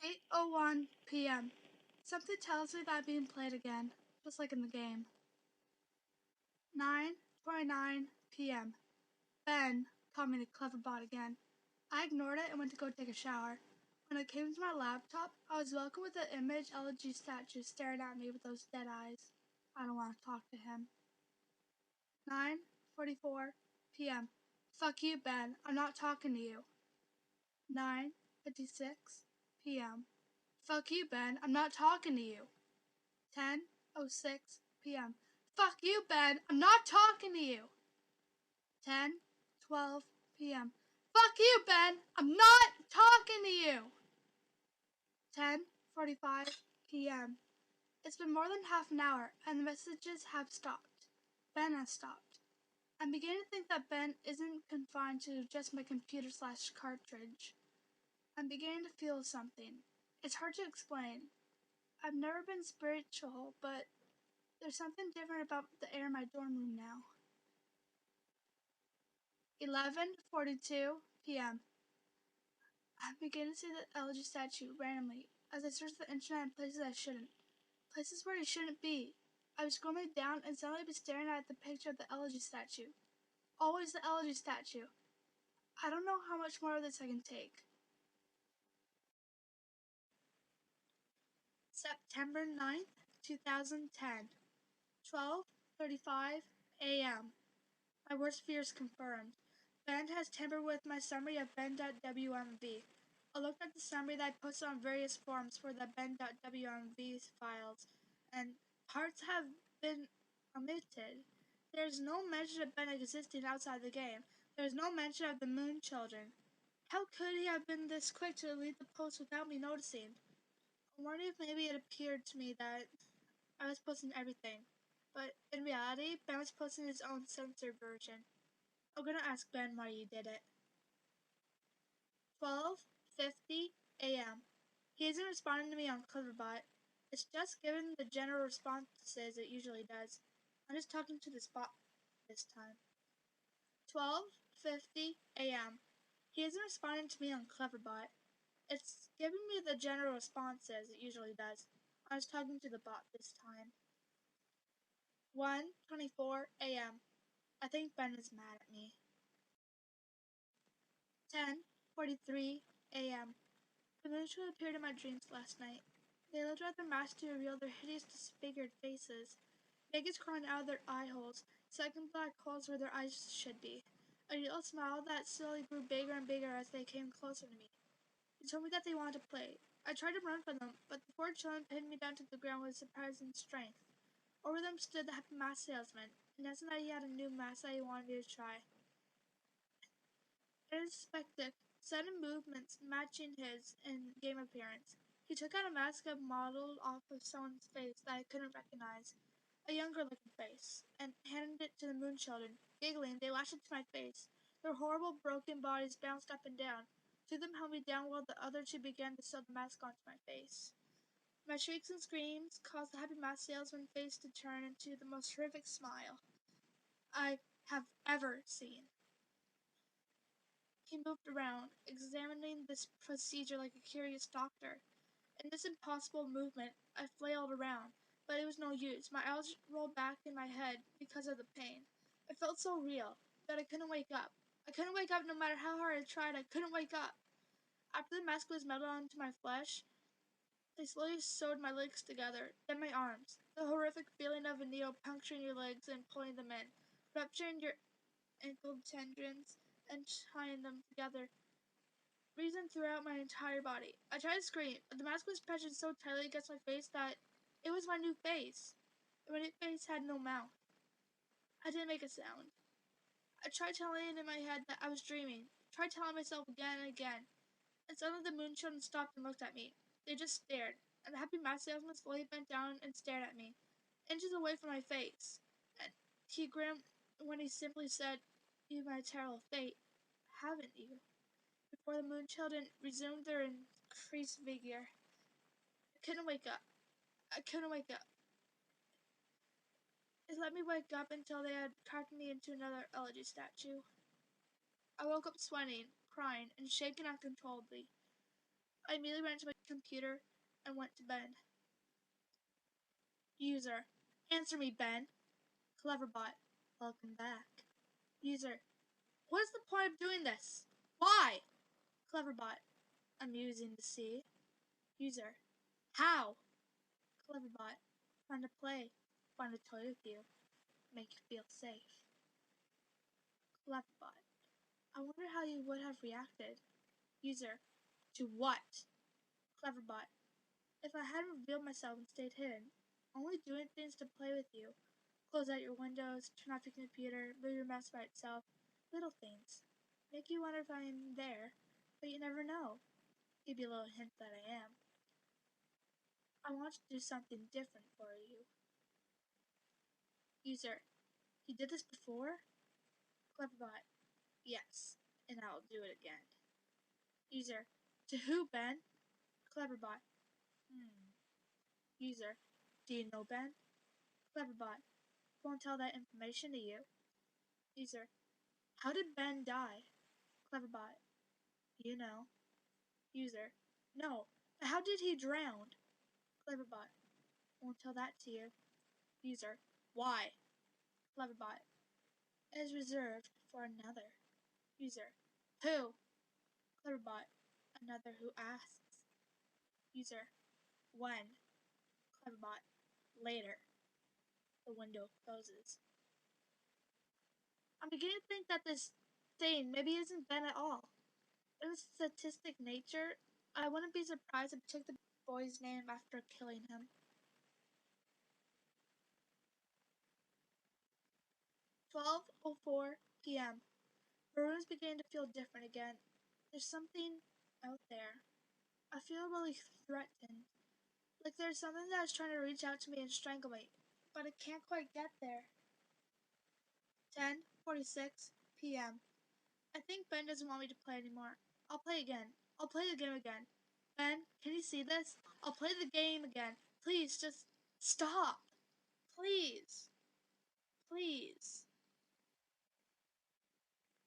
8:01 p.m. Something tells me that I'm being played again, just like in the game. 9:29 p.m. Ben called me a clever bot again. I ignored it and went to go take a shower. When I came to my laptop, I was welcomed with an image elegy statue staring at me with those dead eyes. I don't want to talk to him. 9:44 p.m. Fuck you, Ben. I'm not talking to you. 9:56 p.m. Fuck you, Ben. I'm not talking to you. 10:06 p.m. Fuck you, Ben. I'm not talking to you. 10:12 p.m. Fuck you, Ben. I'm not talking to you. 10:45 p.m. It's been more than half an hour and the messages have stopped. Ben has stopped. I'm beginning to think that Ben isn't confined to just my computer/cartridge. I'm beginning to feel something. It's hard to explain. I've never been spiritual, but there's something different about the air in my dorm room now. 11:42 p.m. I begin to see the elegy statue randomly as I search the internet in places I shouldn't. Places where I shouldn't be. I was scrolling down and suddenly I'd be staring at the picture of the elegy statue. Always the elegy statue. I don't know how much more of this I can take. September 9th, 2010. 12:35 a.m. My worst fears confirmed. Ben has tampered with my summary of ben.wmv. I looked at the summary that I posted on various forums for the ben.wmv files, and parts have been omitted. There is no mention of Ben existing outside the game. There is no mention of the Moon Children. How could he have been this quick to delete the post without me noticing? I'm wondering if maybe it appeared to me that I was posting everything, but in reality, Ben was posting his own censored version. I'm gonna ask Ben why he did it. 12:50 a.m. He isn't responding to me on Cleverbot. It's just giving the general responses it usually does. I'm just talking to this bot this time. 12:50 a.m. He isn't responding to me on Cleverbot. It's giving me the general responses it usually does. I was talking to the bot this time. 1:24 a.m. I think Ben is mad at me. 10:43 a.m. The Moonshot appeared in my dreams last night. They lifted up their masks to reveal their hideous, disfigured faces. Maggots crawling out of their eye holes, second black holes where their eyes should be. A yellow smile that slowly grew bigger and bigger as they came closer to me. They told me that they wanted to play. I tried to run from them, but the four children pinned me down to the ground with surprising strength. Over them stood the happy mask salesman, announcing that he had a new mask that he wanted me to try. It is spectac, sudden movements matching his in-game appearance. He took out a mask modeled off of someone's face that I couldn't recognize, a younger-looking face, and handed it to the Moon Children. Giggling, they lashed it to my face. Their horrible, broken bodies bounced up and down. Two of them held me down while the other two began to sew the mask onto my face. My shrieks and screams caused the happy mask salesman's face to turn into the most horrific smile I have ever seen. He moved around, examining this procedure like a curious doctor. In this impossible movement, I flailed around, but it was no use. My eyes rolled back in my head because of the pain. It felt so real that I couldn't wake up. I couldn't wake up no matter how hard I tried. I couldn't wake up. After the mask was melded onto my flesh, they slowly sewed my legs together, then my arms. The horrific feeling of a needle puncturing your legs and pulling them in, rupturing your ankle tendons and tying them together, reasoned throughout my entire body. I tried to scream, but the mask was pressed so tightly against my face that it was my new face. And my new face had no mouth. I didn't make a sound. I tried telling it in my head that I was dreaming. Tried telling myself again and again. And suddenly the Moon Children stopped and looked at me. They just stared, and the happy mask salesman slowly bent down and stared at me, inches away from my face. And he grinned when he simply said, "You've met a terrible fate, haven't you?" Before the Moon Children resumed their increased vigor. I couldn't wake up. I couldn't wake up. It let me wake up until they had carved me into another elegy statue. I woke up sweating, crying, and shaking uncontrollably. I immediately ran to my computer and went to bed. User. Answer me, Ben. Cleverbot. Welcome back. User. What is the point of doing this? Why? Cleverbot. Amusing to see. User. How? Cleverbot. Fun to play. Fun to toy with you. Make you feel safe. Cleverbot. I wonder how you would have reacted. User. To what? Cleverbot. If I hadn't revealed myself and stayed hidden, only doing things to play with you. Close out your windows, turn off your computer, move your mouse by itself. Little things. Make you wonder if I'm there, but you never know. Give you a little hint that I am. I want to do something different for you. User. You did this before? Cleverbot. Yes, and I'll do it again. User. To who, Ben? Cleverbot. User. Do you know Ben? Cleverbot. Won't tell that information to you. User. How did Ben die? Cleverbot. You know. User. No, but how did he drown? Cleverbot. Won't tell that to you. User. Why? Cleverbot. It is reserved for another. User. Who? Cleverbot. Another who asks. User. When? Cleverbot. Later. The window closes. I'm beginning to think that this thing maybe isn't Ben at all. In its statistic nature, I wouldn't be surprised if I took the boy's name after killing him. 12:04 p.m. The room is beginning to feel different again. There's something out there. I feel really threatened. Like there's something that is trying to reach out to me and strangle me, but it can't quite get there. 10:46 p.m. I think Ben doesn't want me to play anymore. I'll play again. I'll play the game again. Ben, can you see this? I'll play the game again. Please, just stop. Please. Please.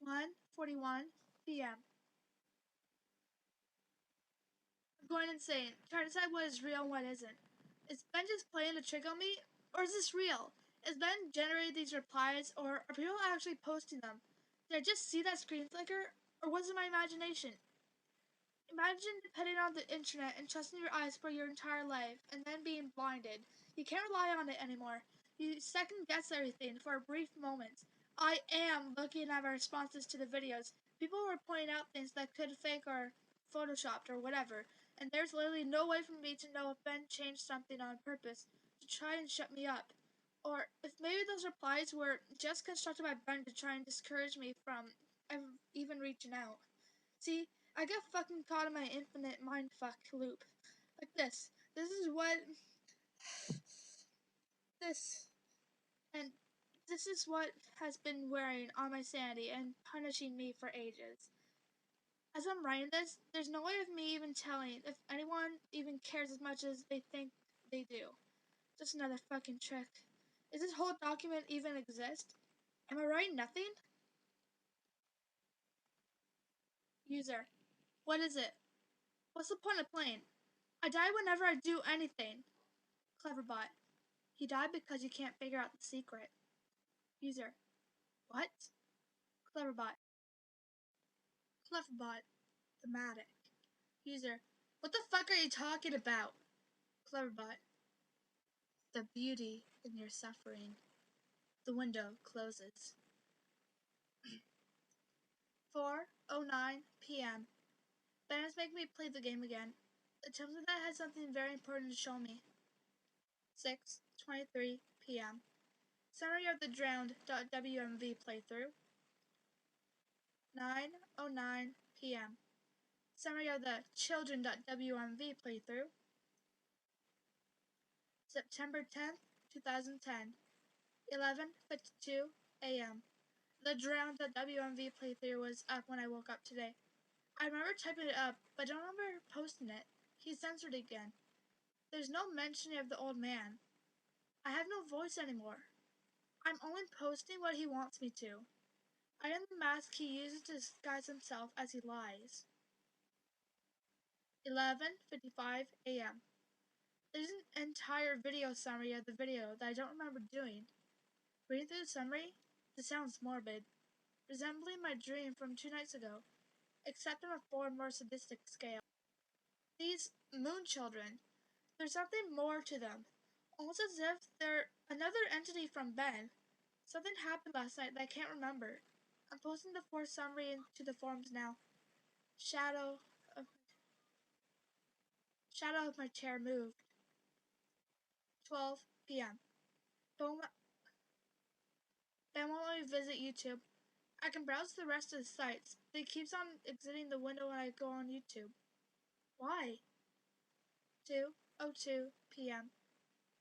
1:41 p.m. I'm going insane, trying to decide what is real and what isn't. Is Ben just playing a trick on me? Or is this real? Is Ben generating these replies, or are people actually posting them? Did I just see that screen flicker, or was it my imagination? Imagine depending on the internet and trusting your eyes for your entire life, and then being blinded. You can't rely on it anymore. You second guess everything for a brief moment. I am looking at my responses to the videos. People were pointing out things that could fake or photoshopped or whatever, and there's literally no way for me to know if Ben changed something on purpose to try and shut me up. Or if maybe those replies were just constructed by Ben to try and discourage me from even reaching out. See, I get fucking caught in my infinite mindfuck loop. Like this. This is what. This. And this is what has been wearing on my sanity and punishing me for ages. As I'm writing this, there's no way of me even telling if anyone even cares as much as they think they do. Just another fucking trick. Does this whole document even exist? Am I writing nothing? User. What is it? What's the point of playing? I die whenever I do anything. Cleverbot. He died because you can't figure out the secret. User. What? Cleverbot. Cleverbot. Thematic. User. What the fuck are you talking about? Cleverbot. The beauty in your suffering. The window closes. 4:09 p.m. Ben is making me play the game again. It tells me that it has something very important to show me. 6:23 p.m. Summary of the drowned.wmv playthrough. 9:09 p.m. Summary of the children.wmv playthrough. September 10th, 2010. 11:52 a.m. The drowned.wmv playthrough was up when I woke up today. I remember typing it up, but don't remember posting it. He censored it again. There's no mention of the old man. I have no voice anymore. I'm only posting what he wants me to. I am the mask he uses to disguise himself as he lies. 11:55 a.m. There's an entire video summary of the video that I don't remember doing. Reading through the summary, this sounds morbid, resembling my dream from 2 nights ago, except on a far more sadistic scale. These moon children, there's something more to them, almost as if they're another entity from Ben. Something happened last night that I can't remember. I'm posting the full summary into the forums now. Shadow of Shadow of my chair moved. 12 p.m. Ben won't let me visit YouTube. I can browse the rest of the sites, but it keeps on exiting the window when I go on YouTube. Why? 2:02 p.m.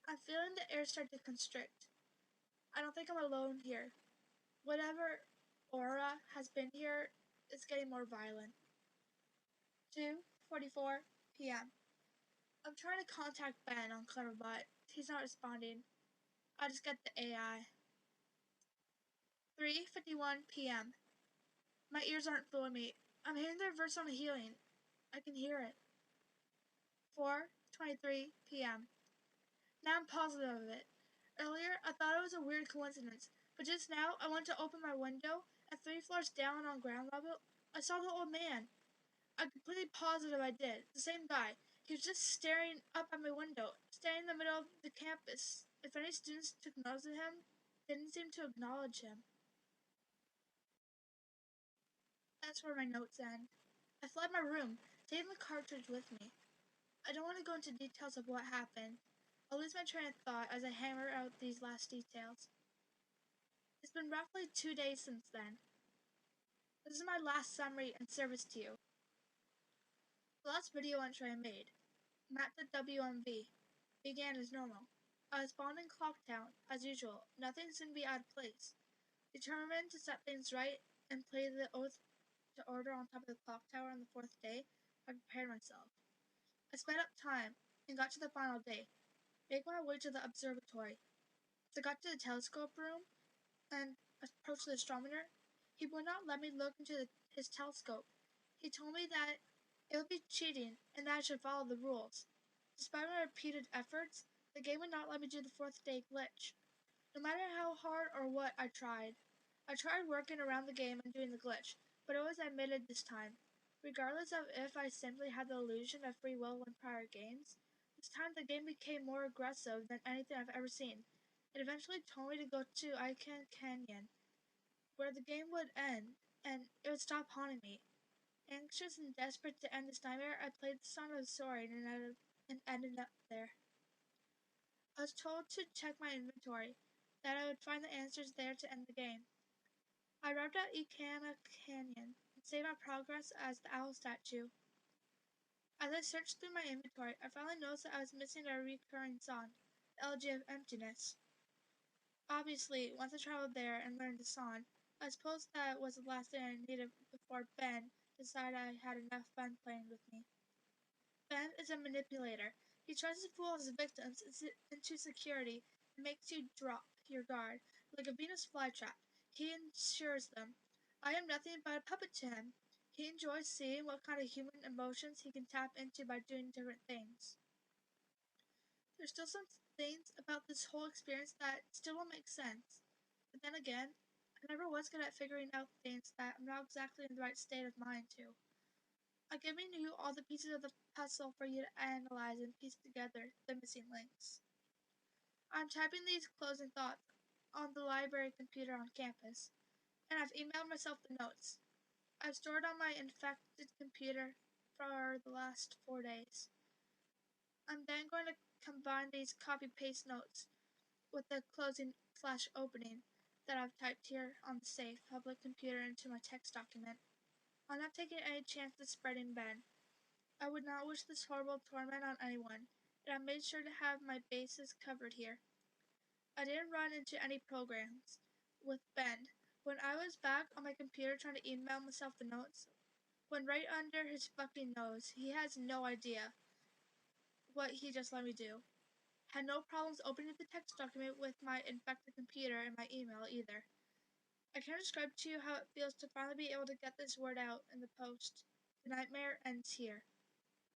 I'm feeling the air start to constrict. I don't think I'm alone here. Whatever aura has been here is getting more violent. 2:44 p.m. I'm trying to contact Ben on Cleverbot. He's not responding. I just get the AI. 3:51 p.m. My ears aren't fooling me. I'm hearing their verse on healing. I can hear it. 4:23 p.m. Now I'm positive of it. Earlier, I thought it was a weird coincidence, but just now, I went to open my window, and 3 floors down on ground level, I saw the old man. I'm completely positive I did. The same guy. He was just staring up at my window, standing in the middle of the campus. If any students took notice of him, they didn't seem to acknowledge him. That's where my notes end. I fled my room, taking the cartridge with me. I don't want to go into details of what happened. I'll lose my train of thought as I hammer out these last details. It's been roughly 2 days since then. This is my last summary and service to you. The last video entry I made, mapped at WMV, began as normal. I was spawned in Clocktown, as usual. Nothing seemed to be out of place. Determined to set things right and play the oath to order on top of the clock tower on the fourth day, I prepared myself. I sped up time and got to the final day, making my way to the observatory. As I got to the telescope room and approached the astronomer, he would not let me look into his telescope. He told me that it would be cheating and that I should follow the rules. Despite my repeated efforts, the game would not let me do the fourth day glitch. No matter how hard or what I tried working around the game and doing the glitch, but it was admitted this time. Regardless of if I simply had the illusion of free will in prior games, this time the game became more aggressive than anything I've ever seen. It eventually told me to go to Icon Canyon, where the game would end, and it would stop haunting me. Anxious and desperate to end this nightmare, I played the Song of Soaring and ended up there. I was told to check my inventory, that I would find the answers there to end the game. I arrived at Icana Canyon and saved my progress as the owl statue. As I searched through my inventory, I finally noticed that I was missing a recurring song, the Elegy of Emptiness. Obviously, once I traveled there and learned the song, I suppose that was the last thing I needed before Ben decided I had enough fun playing with me. Ben is a manipulator. He tries to fool his victims into security and makes you drop your guard like a Venus flytrap. He ensures them. I am nothing but a puppet to him. He enjoys seeing what kind of human emotions he can tap into by doing different things. There's still some things about this whole experience that still don't make sense. But then again, I never was good at figuring out things that I'm not exactly in the right state of mind to. I'm giving you all the pieces of the puzzle for you to analyze and piece together the missing links. I'm typing these closing thoughts on the library computer on campus, and I've emailed myself the notes. I've stored on my infected computer for the last 4 days. I'm then going to combine these copy-paste notes with the closing/opening that I've typed here on the safe public computer into my text document. I'm not taking any chances spreading Ben. I would not wish this horrible torment on anyone, and I made sure to have my bases covered here. I didn't run into any programs with Ben. When I was back on my computer trying to email myself the notes, went right under his fucking nose. He has no idea what he just let me do. Had no problems opening the text document with my infected computer and my email either. I can't describe to you how it feels to finally be able to get this word out in the post. The nightmare ends here.